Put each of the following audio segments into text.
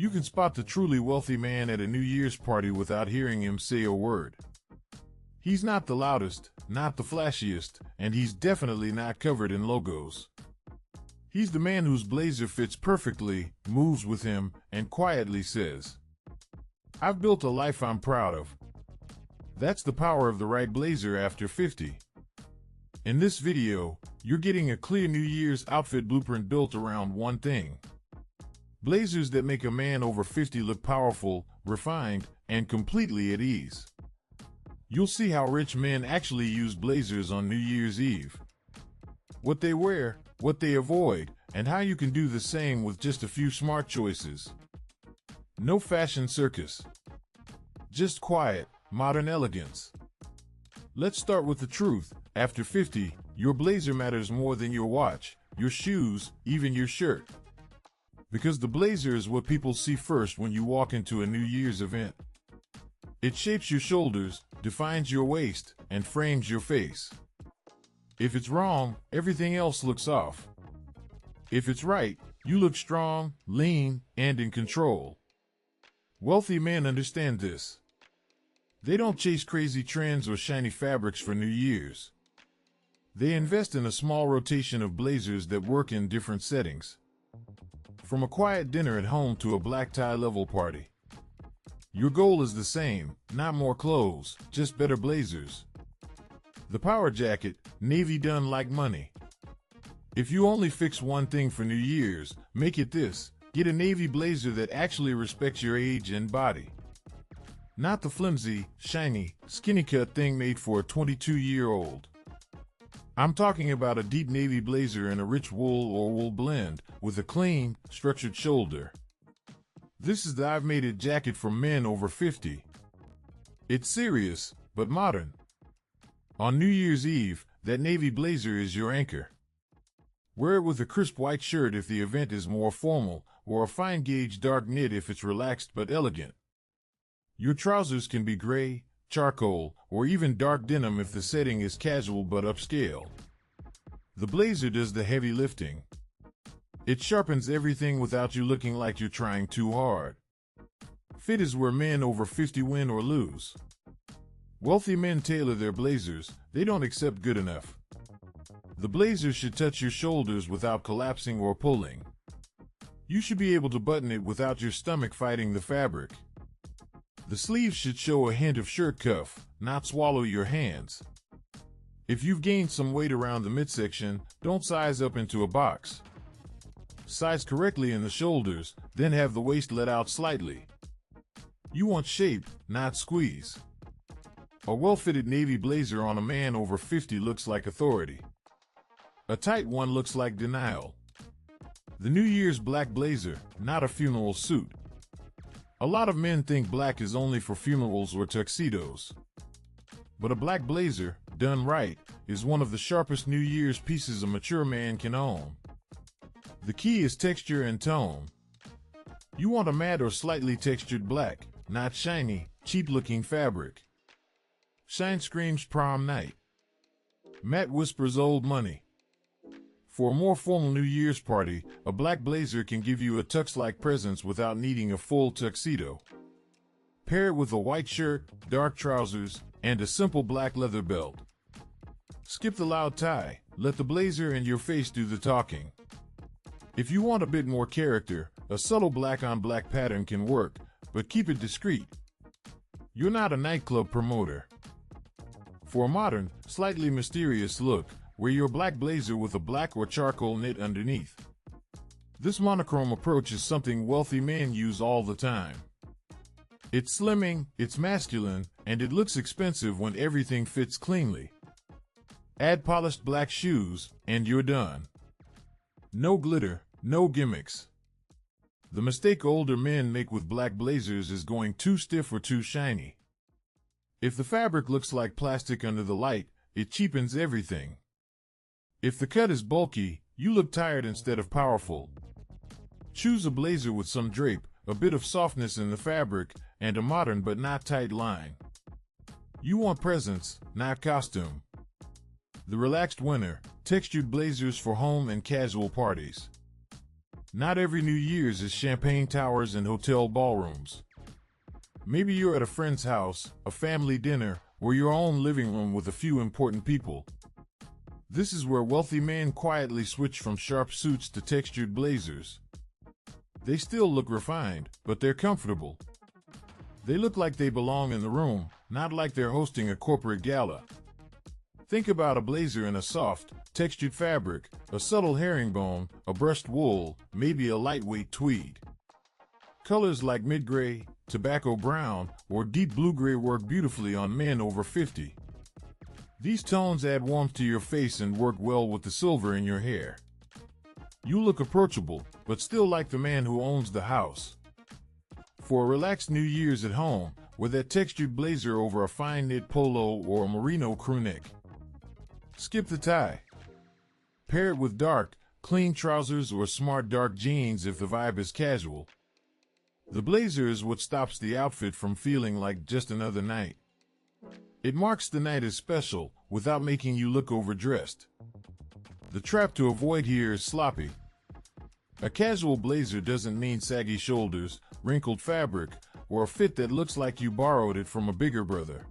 You can spot the truly wealthy man at a New Year's party without hearing him say a word. He's not the loudest, not the flashiest, and he's definitely not covered in logos. He's the man whose blazer fits perfectly, moves with him, and quietly says, "I've built a life I'm proud of." That's the power of the right blazer after 50. In this video, you're getting a clear New Year's outfit blueprint built around one thing. Blazers that make a man over 50 look powerful, refined, and completely at ease. You'll see how rich men actually use blazers on New Year's Eve. What they wear, what they avoid, and how you can do the same with just a few smart choices. No fashion circus. Just quiet, modern elegance. Let's start with the truth. After 50, your blazer matters more than your watch, your shoes, even your shirt. Because the blazer is what people see first when you walk into a New Year's event. It shapes your shoulders, defines your waist, and frames your face. If it's wrong, everything else looks off. If it's right, you look strong, lean, and in control. Wealthy men understand this. They don't chase crazy trends or shiny fabrics for New Year's. They invest in a small rotation of blazers that work in different settings. From a quiet dinner at home to a black tie level party. Your goal is the same, not more clothes, just better blazers. The power jacket, navy done like money. If you only fix one thing for New Year's, make it this: get a navy blazer that actually respects your age and body. Not the flimsy, shiny, skinny cut thing made for a 22-year-old. I'm talking about a deep navy blazer in a rich wool or wool blend, with a clean, structured shoulder. This is the I've Made It jacket for men over 50. It's serious, but modern. On New Year's Eve, that navy blazer is your anchor. Wear it with a crisp white shirt if the event is more formal, or a fine gauge dark knit if it's relaxed but elegant. Your trousers can be gray, charcoal, or even dark denim if the setting is casual but upscale. The blazer does the heavy lifting. It sharpens everything without you looking like you're trying too hard. Fit is where men over 50 win or lose. Wealthy men tailor their blazers, they don't accept good enough. The blazer should touch your shoulders without collapsing or pulling. You should be able to button it without your stomach fighting the fabric. The sleeves should show a hint of shirt cuff, not swallow your hands. If you've gained some weight around the midsection, don't size up into a box. Size correctly in the shoulders, then have the waist let out slightly. You want shape, not squeeze. A well-fitted navy blazer on a man over 50 looks like authority. A tight one looks like denial. The New Year's black blazer, not a funeral suit. A lot of men think black is only for funerals or tuxedos. But a black blazer, done right, is one of the sharpest New Year's pieces a mature man can own. The key is texture and tone. You want a matte or slightly textured black, not shiny, cheap-looking fabric. Shine screams prom night. Matte whispers old money. For a more formal New Year's party, a black blazer can give you a tux-like presence without needing a full tuxedo. Pair it with a white shirt, dark trousers, and a simple black leather belt. Skip the loud tie, let the blazer and your face do the talking. If you want a bit more character, a subtle black-on-black pattern can work, but keep it discreet. You're not a nightclub promoter. For a modern, slightly mysterious look, wear your black blazer with a black or charcoal knit underneath. This monochrome approach is something wealthy men use all the time. It's slimming, it's masculine, and it looks expensive when everything fits cleanly. Add polished black shoes, and you're done. No glitter, no gimmicks. The mistake older men make with black blazers is going too stiff or too shiny. If the fabric looks like plastic under the light, it cheapens everything. If the cut is bulky, you look tired instead of powerful. Choose a blazer with some drape, a bit of softness in the fabric, and a modern but not tight line. You want presence, not costume. The relaxed winner, textured blazers for home and casual parties. Not every New Year's is champagne towers and hotel ballrooms. Maybe you're at a friend's house, a family dinner, or your own living room with a few important people. This is where wealthy men quietly switch from sharp suits to textured blazers. They still look refined, but they're comfortable. They look like they belong in the room, not like they're hosting a corporate gala. Think about a blazer in a soft, textured fabric, a subtle herringbone, a brushed wool, maybe a lightweight tweed. Colors like mid-gray, tobacco brown, or deep blue-gray work beautifully on men over 50. These tones add warmth to your face and work well with the silver in your hair. You look approachable, but still like the man who owns the house. For a relaxed New Year's at home, wear that textured blazer over a fine knit polo or a merino crewneck. Skip the tie. Pair it with dark, clean trousers or smart dark jeans if the vibe is casual. The blazer is what stops the outfit from feeling like just another night. It marks the night as special, without making you look overdressed. The trap to avoid here is sloppy. A casual blazer doesn't mean saggy shoulders, wrinkled fabric, or a fit that looks like you borrowed it from a bigger brother.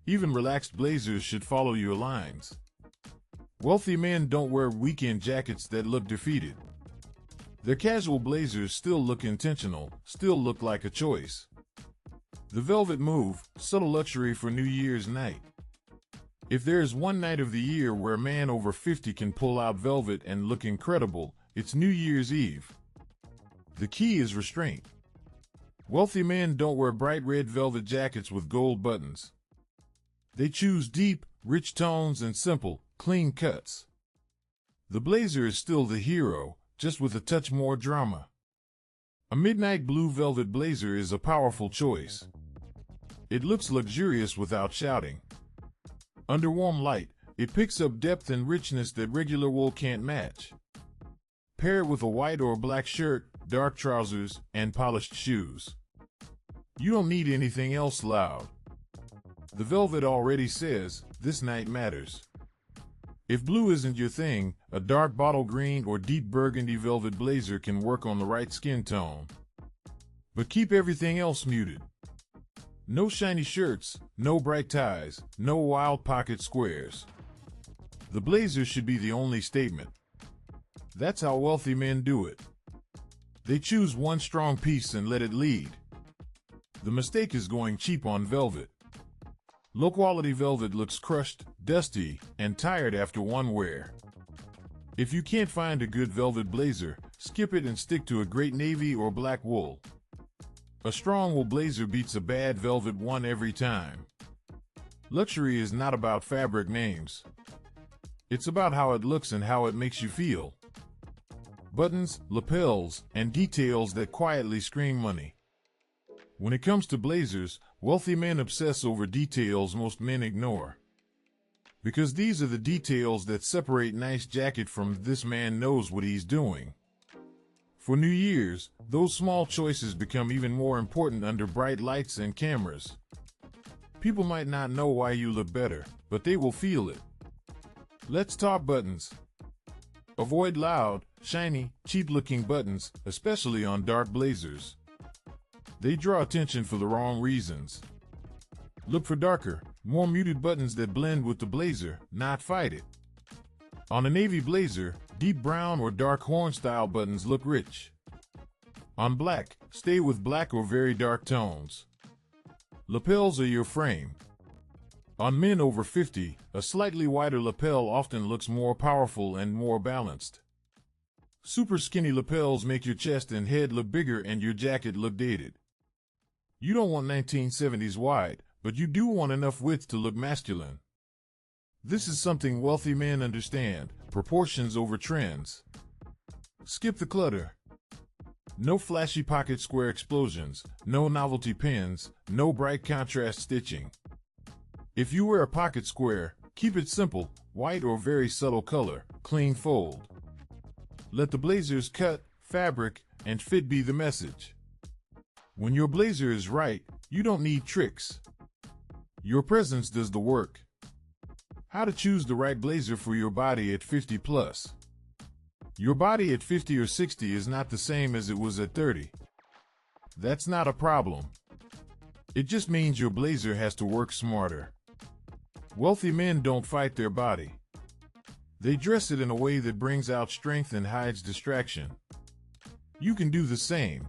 Even relaxed blazers should follow your lines. Wealthy men don't wear weekend jackets that look defeated. Their casual blazers still look intentional, still look like a choice. The velvet move, subtle luxury for New Year's night. If there is one night of the year where a man over 50 can pull out velvet and look incredible, it's New Year's Eve. The key is restraint. Wealthy men don't wear bright red velvet jackets with gold buttons. They choose deep, rich tones and simple, clean cuts. The blazer is still the hero, just with a touch more drama. A midnight blue velvet blazer is a powerful choice. It looks luxurious without shouting. Under warm light, it picks up depth and richness that regular wool can't match. Pair it with a white or black shirt, dark trousers, and polished shoes. You don't need anything else loud. The velvet already says, this night matters. If blue isn't your thing, a dark bottle green or deep burgundy velvet blazer can work on the right skin tone. But keep everything else muted. No shiny shirts, no bright ties, no wild pocket squares. The blazer should be the only statement. That's how wealthy men do it. They choose one strong piece and let it lead. The mistake is going cheap on velvet. Low-quality velvet looks crushed, dusty, and tired after one wear. If you can't find a good velvet blazer, skip it and stick to a great navy or black wool. A strong wool blazer beats a bad velvet one every time. Luxury is not about fabric names. It's about how it looks and how it makes you feel. Buttons, lapels, and details that quietly scream money. When it comes to blazers, wealthy men obsess over details most men ignore. Because these are the details that separate nice jacket from this man knows what he's doing. For New Year's, those small choices become even more important under bright lights and cameras. People might not know why you look better, but they will feel it. Let's talk buttons. Avoid loud, shiny, cheap-looking buttons, especially on dark blazers. They draw attention for the wrong reasons. Look for darker, more muted buttons that blend with the blazer, not fight it. On a navy blazer, deep brown or dark horn-style buttons look rich. On black, stay with black or very dark tones. Lapels are your frame. On men over 50, a slightly wider lapel often looks more powerful and more balanced. Super skinny lapels make your chest and head look bigger and your jacket look dated. You don't want 1970s wide, but you do want enough width to look masculine. This is something wealthy men understand, proportions over trends. Skip the clutter. No flashy pocket square explosions, no novelty pins, no bright contrast stitching. If you wear a pocket square, keep it simple, white or very subtle color, clean fold. Let the blazer's cut, fabric, and fit be the message. When your blazer is right, you don't need tricks. Your presence does the work. How to choose the right blazer for your body at 50 plus. Your body at 50 or 60 is not the same as it was at 30. That's not a problem. It just means your blazer has to work smarter. Wealthy men don't fight their body. They dress it in a way that brings out strength and hides distraction. You can do the same.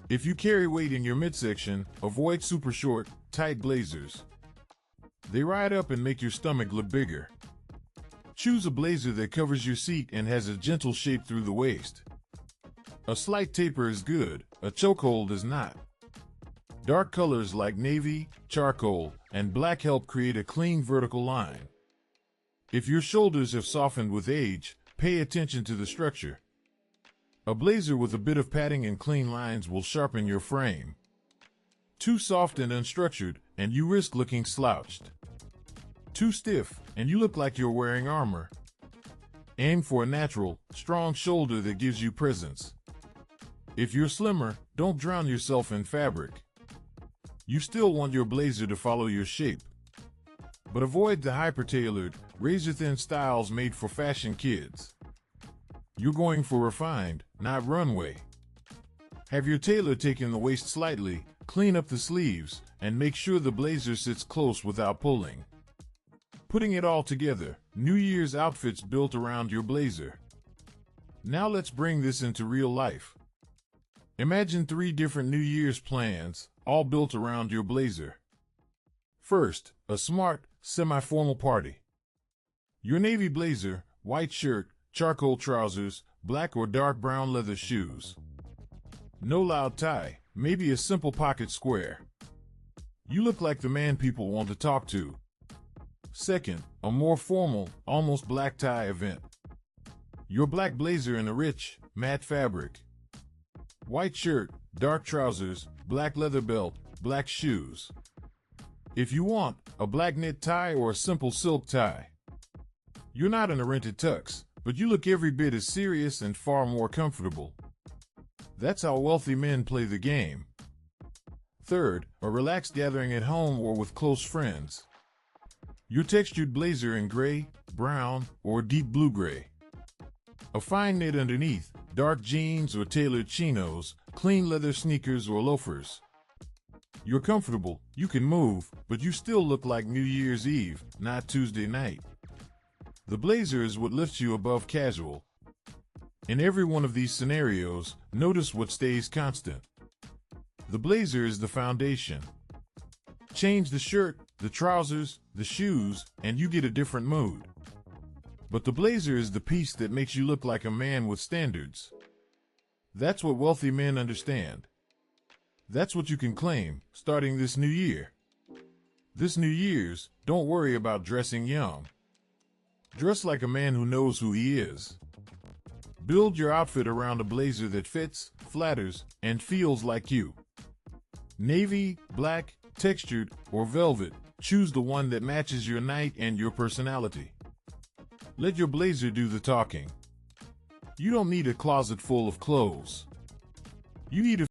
If you carry weight in your midsection, avoid super short, tight blazers. They ride up and make your stomach look bigger. Choose a blazer that covers your seat and has a gentle shape through the waist. A slight taper is good, a chokehold is not. Dark colors like navy, charcoal, and black help create a clean vertical line. If your shoulders have softened with age, pay attention to the structure. A blazer with a bit of padding and clean lines will sharpen your frame. Too soft and unstructured, and you risk looking slouched. Too stiff, and you look like you're wearing armor. Aim for a natural, strong shoulder that gives you presence. If you're slimmer, don't drown yourself in fabric. You still want your blazer to follow your shape. But avoid the hyper-tailored, razor-thin styles made for fashion kids. You're going for refined, not runway. Have your tailor take in the waist slightly, clean up the sleeves, and make sure the blazer sits close without pulling. Putting it all together, New Year's outfits built around your blazer. Now let's bring this into real life. Imagine 3 different New Year's plans, all built around your blazer. First, a smart, semi-formal party. Your navy blazer, white shirt, charcoal trousers, black or dark brown leather shoes. No loud tie, maybe a simple pocket square. You look like the man people want to talk to. Second, a more formal, almost black tie event. Your black blazer in a rich, matte fabric. White shirt, dark trousers, black leather belt, black shoes. If you want, a black knit tie or a simple silk tie. You're not in a rented tux, but you look every bit as serious and far more comfortable. That's how wealthy men play the game. Third, a relaxed gathering at home or with close friends. Your textured blazer in gray, brown, or deep blue-gray. A fine knit underneath, dark jeans or tailored chinos, clean leather sneakers or loafers. You're comfortable, you can move, but you still look like New Year's Eve, not Tuesday night. The blazer is what lifts you above casual. In every one of these scenarios, notice what stays constant. The blazer is the foundation. Change the shirt, the trousers, the shoes, and you get a different mood. But the blazer is the piece that makes you look like a man with standards. That's what wealthy men understand. That's what you can claim, starting this new year. This New Year's, don't worry about dressing young. Dress like a man who knows who he is. Build your outfit around a blazer that fits, flatters, and feels like you. Navy, black, textured, or velvet, choose the one that matches your night and your personality. Let your blazer do the talking. You don't need a closet full of clothes. You need a